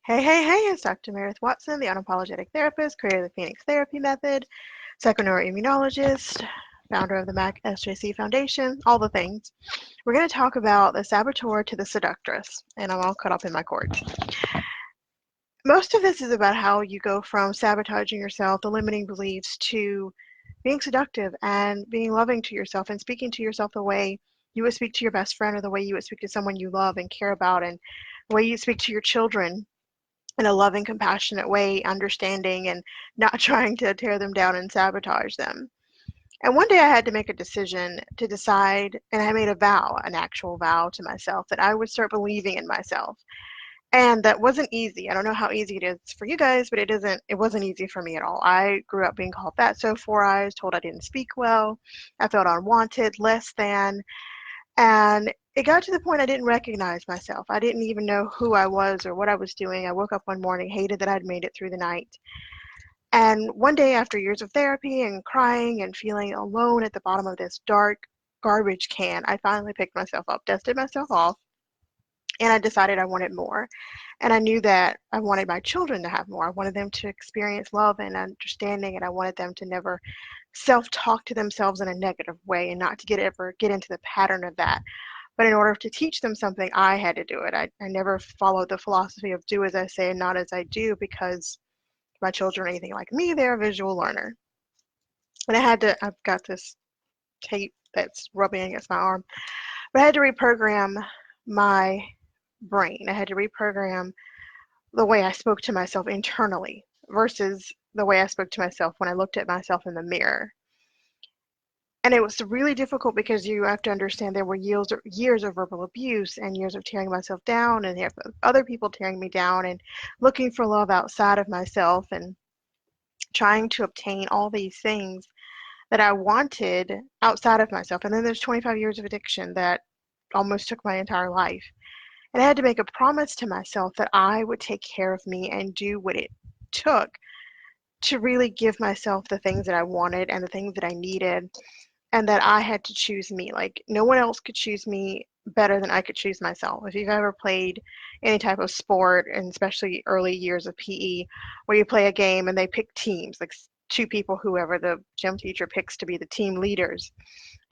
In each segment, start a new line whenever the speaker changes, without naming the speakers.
Hey, it's Dr. Meredith Watson, the unapologetic therapist, creator of the Phoenix Therapy Method, psychoneuroimmunologist, founder of the MACSJC Foundation, all the things. We're going to talk about the saboteur to the seductress, and I'm all caught up in my cords. Most of this is about how you go from sabotaging yourself, the limiting beliefs, to being seductive and being loving to yourself and speaking to yourself the way you would speak to your best friend or the way you would speak to someone you love and care about, and the way you speak to your children in a loving, compassionate way, understanding and not trying to tear them down and sabotage them. And one day I had to make a decision to decide, and I made a vow, an actual vow to myself, that I would start believing in myself. And that wasn't easy. I don't know how easy it is for you guys, but it wasn't easy for me at all. I grew up being called that so for I was told I didn't speak well. I felt unwanted, less than, and it got to the point I didn't recognize myself. I didn't even know who I was or what I was doing. I woke up one morning, hated that I'd made it through the night. And one day, after years of therapy and crying and feeling alone at the bottom of this dark garbage can, I finally picked myself up, dusted myself off, and I decided I wanted more. And I knew that I wanted my children to have more. I wanted them to experience love and understanding, and I wanted them to never self-talk to themselves in a negative way and not to ever get into the pattern of that. But in order to teach them something, I had to do it. I never followed the philosophy of do as I say and not as I do, because my children are anything like me, they're a visual learner. And I've got this tape that's rubbing against my arm, but I had to reprogram my brain. I had to reprogram the way I spoke to myself internally versus the way I spoke to myself when I looked at myself in the mirror. And it was really difficult because you have to understand there were years of verbal abuse and years of tearing myself down and other people tearing me down and looking for love outside of myself and trying to obtain all these things that I wanted outside of myself. And then there's 25 years of addiction that almost took my entire life. And I had to make a promise to myself that I would take care of me and do what it took to really give myself the things that I wanted and the things that I needed, and that I had to choose me. Like, no one else could choose me better than I could choose myself. If you've ever played any type of sport, and especially early years of PE, where you play a game and they pick teams, like two people, whoever the gym teacher picks to be the team leaders,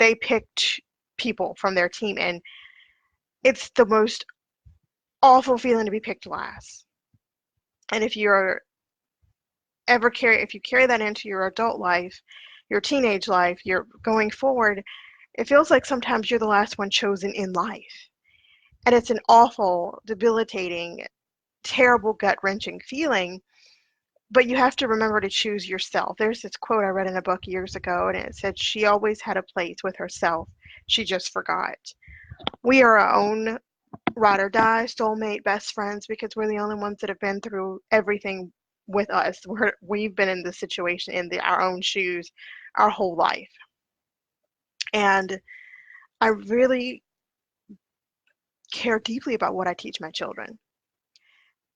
they picked people from their team, and it's the most awful feeling to be picked last. And if you carry that into your adult life, your teenage life, you're going forward, it feels like sometimes you're the last one chosen in life. And it's an awful, debilitating, terrible, gut-wrenching feeling, but you have to remember to choose yourself. There's this quote I read in a book years ago, and it said, "She always had a place with herself. She just forgot." We are our own ride or die, soulmate, best friends, because we're the only ones that have been through everything with us. We've been in this situation in our own shoes our whole life. And I really care deeply about what I teach my children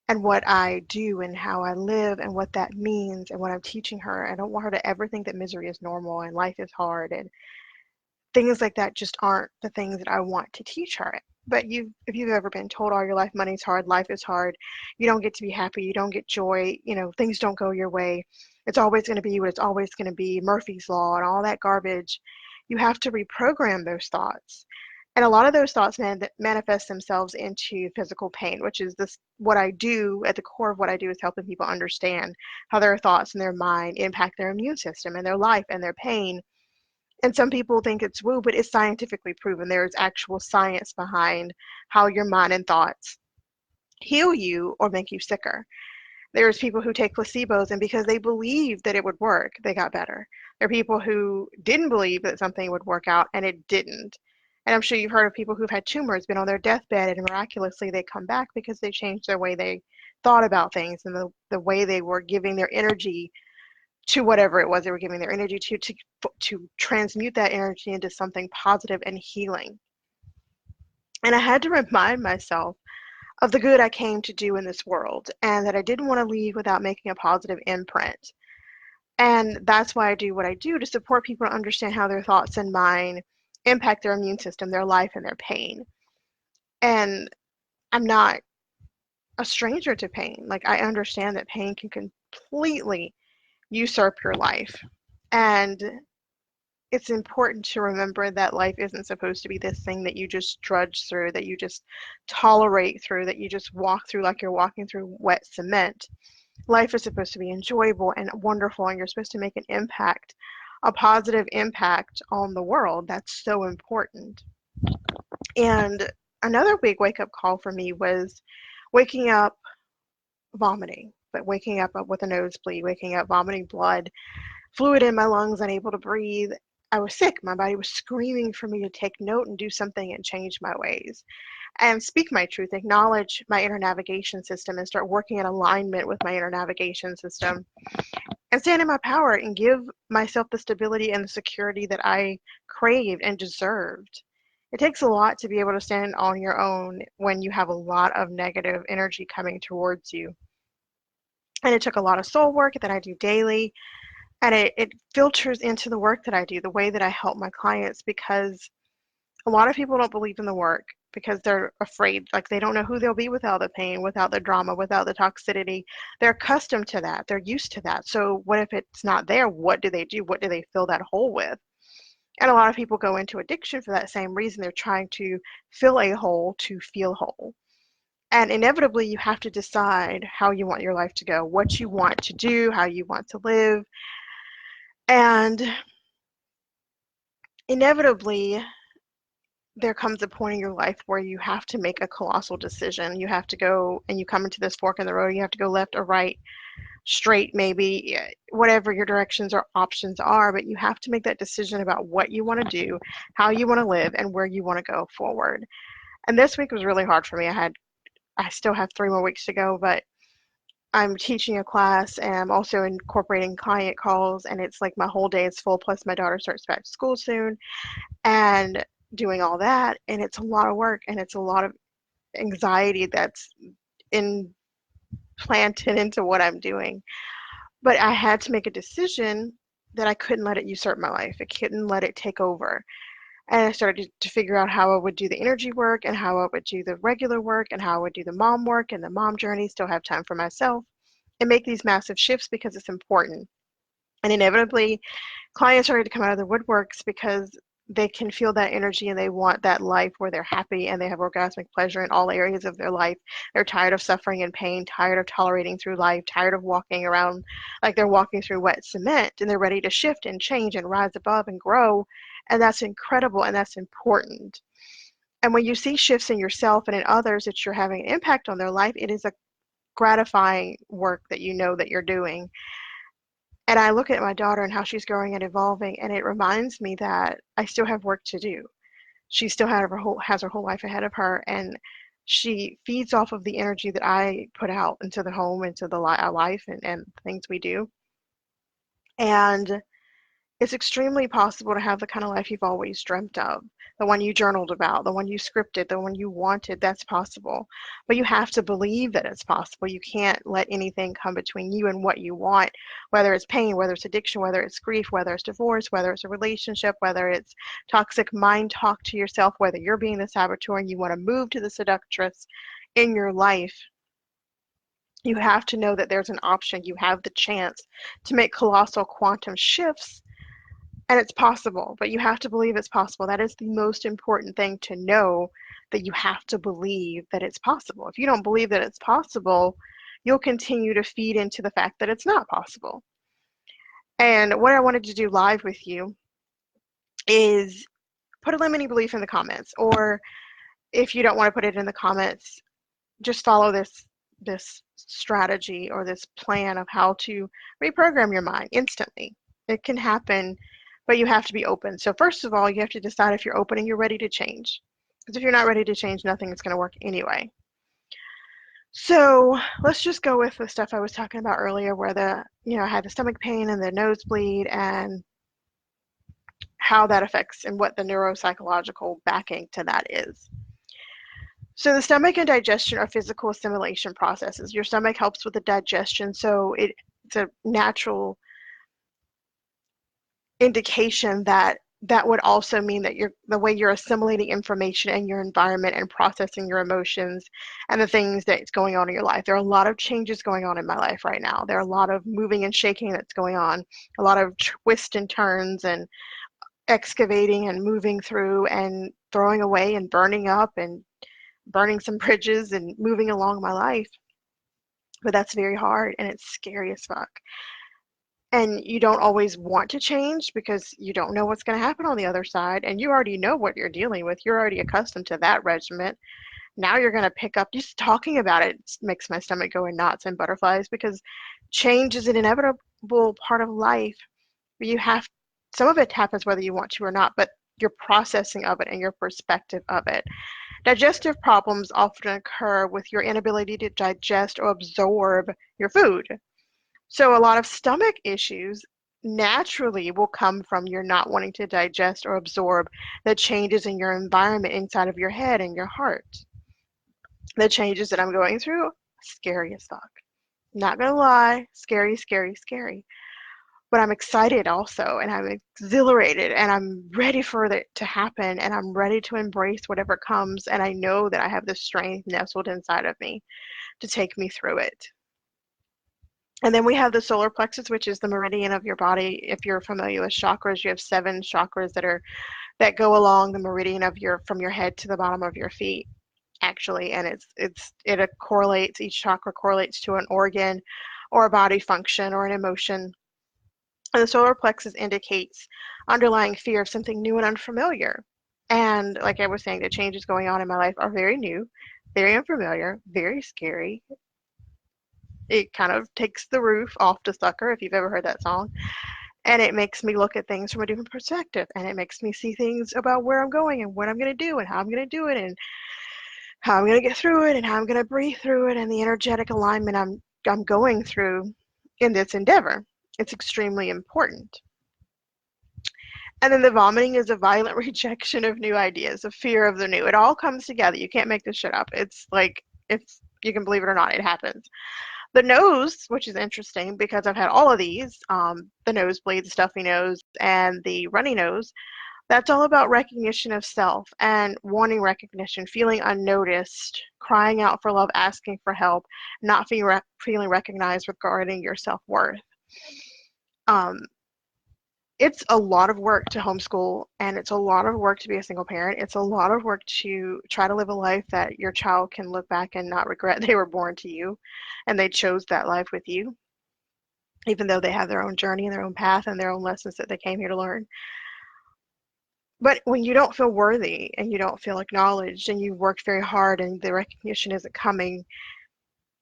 and what I do and how I live and what that means and what I'm teaching her. I don't want her to ever think that misery is normal and life is hard, and things like that just aren't the things that I want to teach her. But if you've ever been told all your life money's hard, life is hard, you don't get to be happy, you don't get joy, things don't go your way, it's always going to be what it's always going to be, Murphy's Law and all that garbage, you have to reprogram those thoughts. And a lot of those thoughts manifest themselves into physical pain, which is what I do. At the core of what I do is helping people understand how their thoughts and their mind impact their immune system and their life and their pain. And some people think it's woo, but it's scientifically proven. There's actual science behind how your mind and thoughts heal you or make you sicker. There's people who take placebos, and because they believed that it would work, they got better. There are people who didn't believe that something would work out, and it didn't. And I'm sure you've heard of people who've had tumors, been on their deathbed, and miraculously they come back because they changed their way they thought about things and the way they were giving their energy to whatever it was they were giving their energy to transmute that energy into something positive and healing. And I had to remind myself of the good I came to do in this world, and that I didn't want to leave without making a positive imprint. And that's why I do what I do, to support people to understand how their thoughts and mind impact their immune system, their life, and their pain. And I'm not a stranger to pain. Like, I understand that pain can completely usurp your life. And it's important to remember that life isn't supposed to be this thing that you just drudge through, that you just tolerate through, that you just walk through like you're walking through wet cement. Life is supposed to be enjoyable and wonderful, and you're supposed to make an impact, a positive impact on the world. That's so important. And another big wake up call for me was waking up vomiting, but waking up with a nosebleed, waking up vomiting blood, fluid in my lungs, unable to breathe. I was sick. My body was screaming for me to take note and do something and change my ways and speak my truth, acknowledge my inner navigation system, and start working in alignment with my inner navigation system and stand in my power and give myself the stability and the security that I craved and deserved. It takes a lot to be able to stand on your own when you have a lot of negative energy coming towards you. And it took a lot of soul work that I do daily. And it filters into the work that I do, the way that I help my clients, because a lot of people don't believe in the work because they're afraid, like they don't know who they'll be without the pain, without the drama, without the toxicity. They're accustomed to that. They're used to that. So what if it's not there? What do they do? What do they fill that hole with? And a lot of people go into addiction for that same reason. They're trying to fill a hole to feel whole. And inevitably, you have to decide how you want your life to go, what you want to do, how you want to live. And inevitably, there comes a point in your life where you have to make a colossal decision. You have to go, and you come into this fork in the road. You have to go left or right, straight, maybe, whatever your directions or options are. But you have to make that decision about what you want to do, how you want to live, and where you want to go forward. And this week was really hard for me. I still have 3 more weeks to go, but I'm teaching a class and I'm also incorporating client calls, and it's like my whole day is full. Plus, my daughter starts back to school soon, and doing all that, and it's a lot of work, and it's a lot of anxiety that's implanted into what I'm doing. But I had to make a decision that I couldn't let it usurp my life. I couldn't let it take over. And I started to figure out how I would do the energy work and how I would do the regular work and how I would do the mom work and the mom journey, still have time for myself, and make these massive shifts because it's important. And inevitably, clients started to come out of the woodworks because they can feel that energy and they want that life where they're happy and they have orgasmic pleasure in all areas of their life. They're tired of suffering and pain, tired of tolerating through life, tired of walking around like they're walking through wet cement, and they're ready to shift and change and rise above and grow. And that's incredible and that's important. And when you see shifts in yourself and in others that you're having an impact on their life, it is a gratifying work that you know that you're doing. And I look at my daughter and how she's growing and evolving, and it reminds me that I still have work to do. She still has her whole life ahead of her, and she feeds off of the energy that I put out into the home, into the life, and things we do. And it's extremely possible to have the kind of life you've always dreamt of, the one you journaled about, the one you scripted, the one you wanted. That's possible. But you have to believe that it's possible. You can't let anything come between you and what you want, whether it's pain, whether it's addiction, whether it's grief, whether it's divorce, whether it's a relationship, whether it's toxic mind talk to yourself, whether you're being the saboteur and you want to move to the seductress in your life. You have to know that there's an option. You have the chance to make colossal quantum shifts, and it's possible, but you have to believe it's possible. That is the most important thing to know, that you have to believe that it's possible. If you don't believe that it's possible, you'll continue to feed into the fact that it's not possible. And what I wanted to do live with you is put a limiting belief in the comments, or if you don't want to put it in the comments, just follow this strategy or this plan of how to reprogram your mind instantly. It can happen, but you have to be open. So first of all, you have to decide if you're open and you're ready to change. Because if you're not ready to change, nothing is going to work anyway. So let's just go with the stuff I was talking about earlier, where I had the stomach pain and the nosebleed, and how that affects and what the neuropsychological backing to that is. So the stomach and digestion are physical assimilation processes. Your stomach helps with the digestion, so it's a natural indication that that would also mean that the way you're assimilating information in your environment and processing your emotions and the things that's going on in your life. There are a lot of changes going on in my life right now. There are a lot of moving and shaking that's going on, a lot of twists and turns and excavating and moving through and throwing away and burning up and burning some bridges and moving along my life. But that's very hard and it's scary as fuck. And you don't always want to change because you don't know what's going to happen on the other side. And you already know what you're dealing with. You're already accustomed to that regiment. Now you're going to pick up, just talking about it makes my stomach go in knots and butterflies because change is an inevitable part of life. You have, some of it happens whether you want to or not, but your processing of it and your perspective of it. Digestive problems often occur with your inability to digest or absorb your food. So a lot of stomach issues naturally will come from your not wanting to digest or absorb the changes in your environment inside of your head and your heart. The changes that I'm going through, scary as fuck. Not gonna lie, scary, scary, scary. But I'm excited also, and I'm exhilarated, and I'm ready for it to happen, and I'm ready to embrace whatever comes, and I know that I have the strength nestled inside of me to take me through it. And then we have the solar plexus, which is the meridian of your body. If you're familiar with chakras, you have 7 chakras that go along the meridian of from your head to the bottom of your feet, actually. And it correlates, each chakra correlates to an organ or a body function or an emotion. And the solar plexus indicates underlying fear of something new and unfamiliar. And like I was saying, the changes going on in my life are very new, very unfamiliar, very scary. It kind of takes the roof off the sucker, if you've ever heard that song. And it makes me look at things from a different perspective. And it makes me see things about where I'm going and what I'm going to do and how I'm going to do it and how I'm going to get through it and how I'm going to breathe through it and the energetic alignment I'm going through in this endeavor. It's extremely important. And then the vomiting is a violent rejection of new ideas, a fear of the new. It all comes together. You can't make this shit up. It's like, if you can believe it or not, it happens. The nose, which is interesting because I've had all of these, the nosebleed, the stuffy nose, and the runny nose, that's all about recognition of self and wanting recognition, feeling unnoticed, crying out for love, asking for help, not feeling recognized regarding your self-worth. It's a lot of work to homeschool, and it's a lot of work to be a single parent. It's a lot of work to try to live a life that your child can look back and not regret they were born to you and they chose that life with you, even though they have their own journey and their own path and their own lessons that they came here to learn. But when you don't feel worthy and you don't feel acknowledged and you've worked very hard and the recognition isn't coming,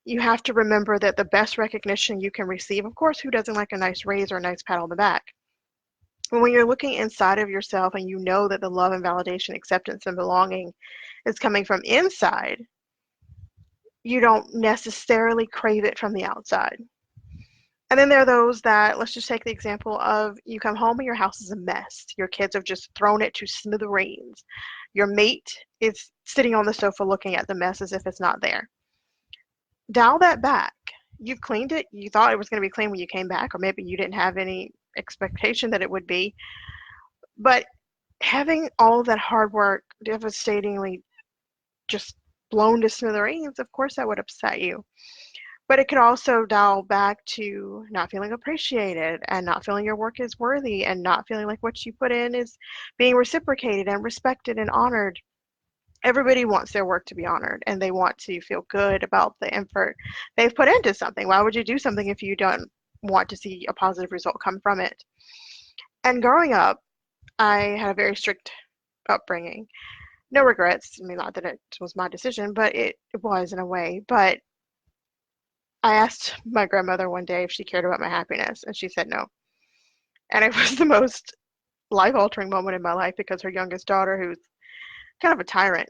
you have to remember that the best recognition you can receive, of course, who doesn't like a nice raise or a nice pat on the back? But when you're looking inside of yourself and you know that the love and validation, acceptance and belonging is coming from inside, you don't necessarily crave it from the outside. And then there are those that, let's just take the example of you come home and your house is a mess. Your kids have just thrown it to smithereens. Your mate is sitting on the sofa looking at the mess as if it's not there. Dial that back. You've cleaned it. You thought it was going to be clean when you came back, or maybe you didn't have any expectation that it would be. But having all of that hard work devastatingly just blown to smithereens, of course that would upset you. But it could also dial back to not feeling appreciated and not feeling your work is worthy and not feeling like what you put in is being reciprocated and respected and honored. Everybody wants their work to be honored and they want to feel good about the effort they've put into something. Why would you do something if you don't want to see a positive result come from it? And growing up, I had a very strict upbringing. No regrets. I mean, not that it was my decision, but it was in a way. But I asked my grandmother one day if she cared about my happiness, and she said no. And it was the most life-altering moment in my life because her youngest daughter, who's kind of a tyrant,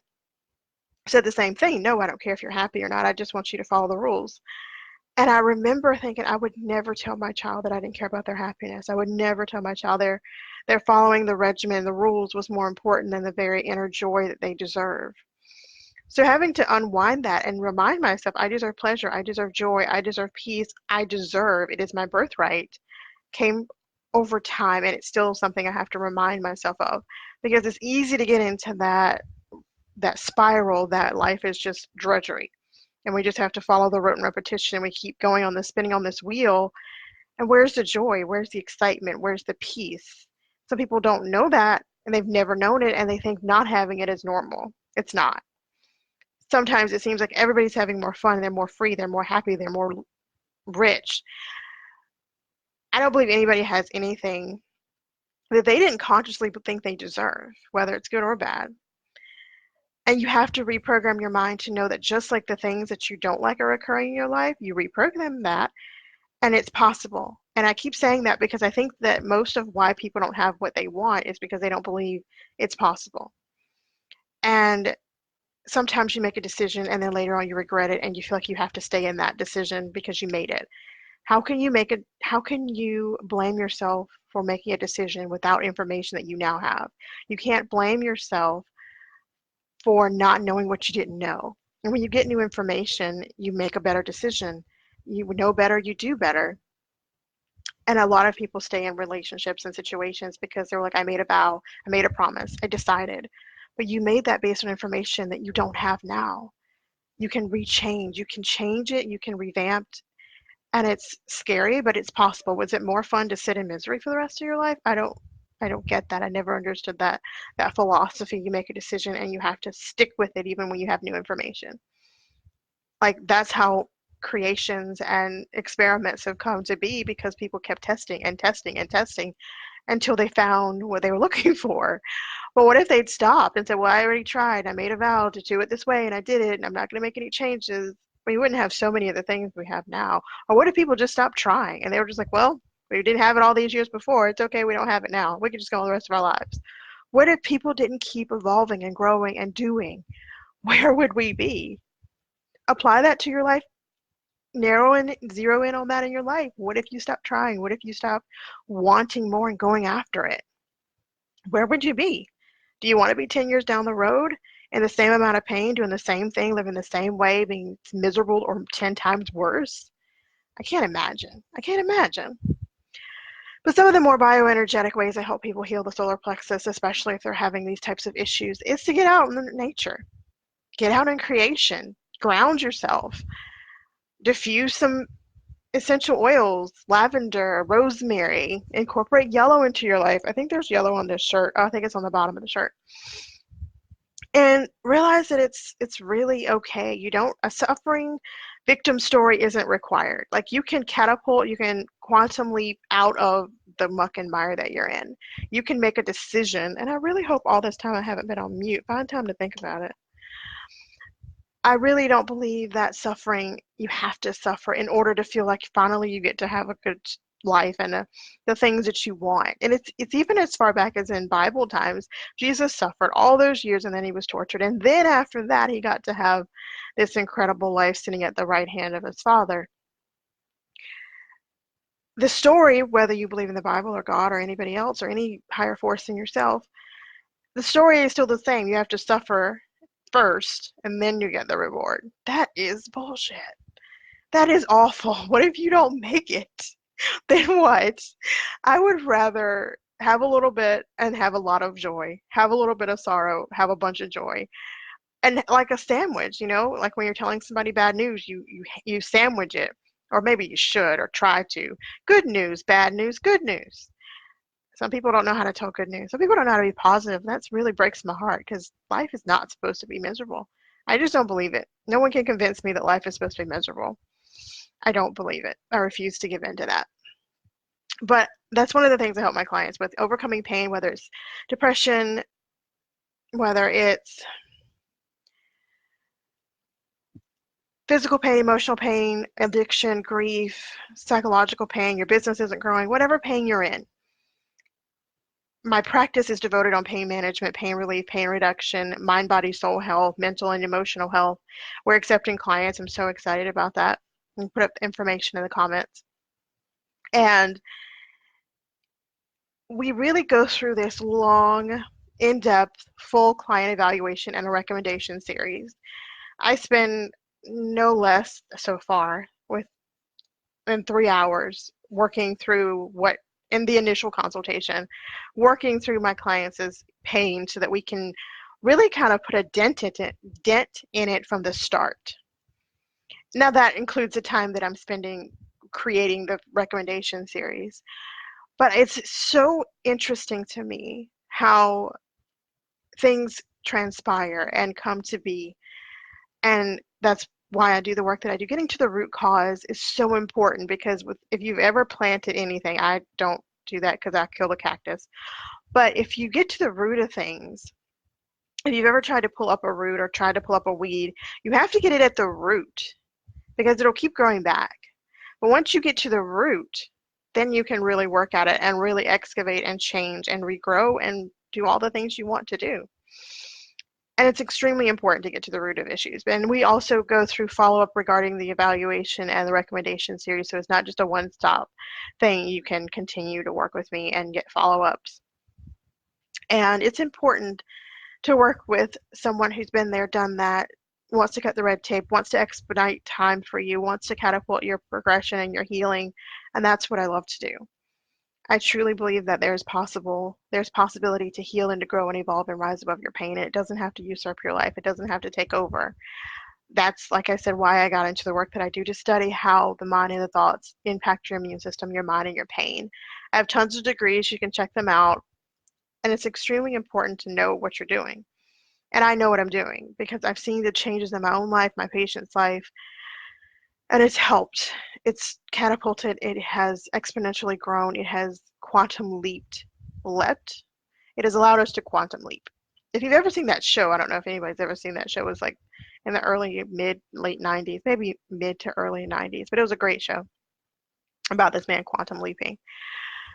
said the same thing. No, I don't care if you're happy or not. I just want you to follow the rules. And I remember thinking I would never tell my child that I didn't care about their happiness. I would never tell my child they're following the regimen, the rules was more important than the very inner joy that they deserve. So having to unwind that and remind myself I deserve pleasure, I deserve joy, I deserve peace, I deserve, it is my birthright, came over time, and it's still something I have to remind myself of, because it's easy to get into that spiral that life is just drudgery, and we just have to follow the rote and repetition. We keep going on this, spinning on this wheel, and where's the joy? Where's the excitement? Where's the peace? Some people don't know that, and they've never known it, and they think not having it is normal. It's not. Sometimes it seems like everybody's having more fun, they're more free, they're more happy, they're more rich. I don't believe anybody has anything that they didn't consciously think they deserve, whether it's good or bad. And you have to reprogram your mind to know that just like the things that you don't like are occurring in your life, you reprogram that, and it's possible. And I keep saying that because I think that most of why people don't have what they want is because they don't believe it's possible. And sometimes you make a decision and then later on you regret it and you feel like you have to stay in that decision because you made it. How can you blame yourself for making a decision without information that you now have? You can't blame yourself for not knowing what you didn't know. And when you get new information, you make a better decision. You know better, you do better. And a lot of people stay in relationships and situations because they're like, I made a vow, I made a promise, I decided. But you made that based on information that you don't have now. You can rechange, you can change it, you can revamp. And it's scary, but it's possible. Was it more fun to sit in misery for the rest of your life? I don't get that. I never understood that philosophy. You make a decision and you have to stick with it even when you have new information. Like that's how creations and experiments have come to be, because people kept testing and testing and testing until they found what they were looking for. But what if they'd stopped and said, well, I already tried. I made a vow to do it this way and I did it and I'm not going to make any changes. We wouldn't have so many of the things we have now. Or what if people just stopped trying and they were just like, well, we didn't have it all these years before. It's okay. We don't have it now. We can just go on the rest of our lives. What if people didn't keep evolving and growing and doing? Where would we be? Apply that to your life. Narrow and zero in on that in your life. What if you stop trying? What if you stop wanting more and going after it? Where would you be? Do you want to be 10 years down the road in the same amount of pain, doing the same thing, living the same way, being miserable or 10 times worse? I can't imagine. I can't imagine. But some of the more bioenergetic ways I help people heal the solar plexus, especially if they're having these types of issues, is to get out in nature. Get out in creation. Ground yourself. Diffuse some essential oils, lavender, rosemary. Incorporate yellow into your life. I think there's yellow on this shirt. Oh, I think it's on the bottom of the shirt. And realize that it's really okay. You don't, a suffering victim story isn't required. Like you can catapult, you can quantum leap out of the muck and mire that you're in. You can make a decision. And I really hope all this time I haven't been on mute. Find time to think about it. I really don't believe that suffering, you have to suffer in order to feel like finally you get to have a good life and the things that you want. And it's even as far back as in Bible times. Jesus suffered all those years and then he was tortured. And then after that, he got to have this incredible life sitting at the right hand of his Father. The story, whether you believe in the Bible or God or anybody else or any higher force than yourself, the story is still the same. You have to suffer first and then you get the reward. That is bullshit. That is awful. What if you don't make it? Then what? I would rather have a little bit and have a lot of joy, have a little bit of sorrow, have a bunch of joy. And like a sandwich, you know, like when you're telling somebody bad news, you sandwich it, or maybe you should or try to. Good news, bad news, good news. Some people don't know how to tell good news. Some people don't know how to be positive. That really breaks my heart because life is not supposed to be miserable. I just don't believe it. No one can convince me that life is supposed to be miserable. I don't believe it. I refuse to give in to that. But that's one of the things I help my clients with, overcoming pain, whether it's depression, whether it's physical pain, emotional pain, addiction, grief, psychological pain, your business isn't growing, whatever pain you're in. My practice is devoted on pain management, pain relief, pain reduction, mind, body, soul health, mental and emotional health. We're accepting clients. I'm so excited about that. And put up information in the comments. And we really go through this long, in-depth, full client evaluation and a recommendation series. I spend no less so far than 3 hours working through what in the initial consultation, working through my clients' pain so that we can really kind of put a dent in it from the start. Now that includes the time that I'm spending creating the recommendation series. But it's so interesting to me how things transpire and come to be. And that's why I do the work that I do. Getting to the root cause is so important because if you've ever planted anything, I don't do that because I kill the cactus. But if you get to the root of things, if you've ever tried to pull up a root or tried to pull up a weed, you have to get it at the root because it'll keep growing back. But once you get to the root, then you can really work at it and really excavate and change and regrow and do all the things you want to do. And it's extremely important to get to the root of issues. And we also go through follow-up regarding the evaluation and the recommendation series. So it's not just a one-stop thing. You can continue to work with me and get follow-ups. And it's important to work with someone who's been there, done that, wants to cut the red tape, wants to expedite time for you, wants to catapult your progression and your healing. And that's what I love to do. I truly believe that there's possibility to heal and to grow and evolve and rise above your pain. And it doesn't have to usurp your life. It doesn't have to take over. That's, like I said, why I got into the work that I do, to study how the mind and the thoughts impact your immune system, your mind, and your pain. I have tons of degrees. You can check them out. And it's extremely important to know what you're doing. And I know what I'm doing because I've seen the changes in my own life, my patient's life, and it's helped. It's catapulted. It has exponentially grown. It has quantum leapt. It has allowed us to quantum leap. If you've ever seen that show, I don't know if anybody's ever seen that show. It was like in the late 90s, maybe mid to early 90s, but it was a great show about this man quantum leaping.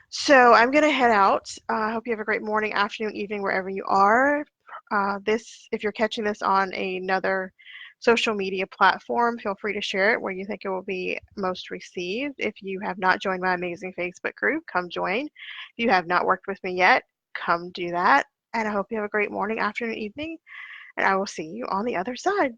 So I'm going to head out. I hope you have a great morning, afternoon, evening, wherever you are. If you're catching this on another social media platform, feel free to share it where you think it will be most received. If you have not joined my amazing Facebook group, come join. If you have not worked with me yet, come do that. And I hope you have a great morning, afternoon, evening, and I will see you on the other side.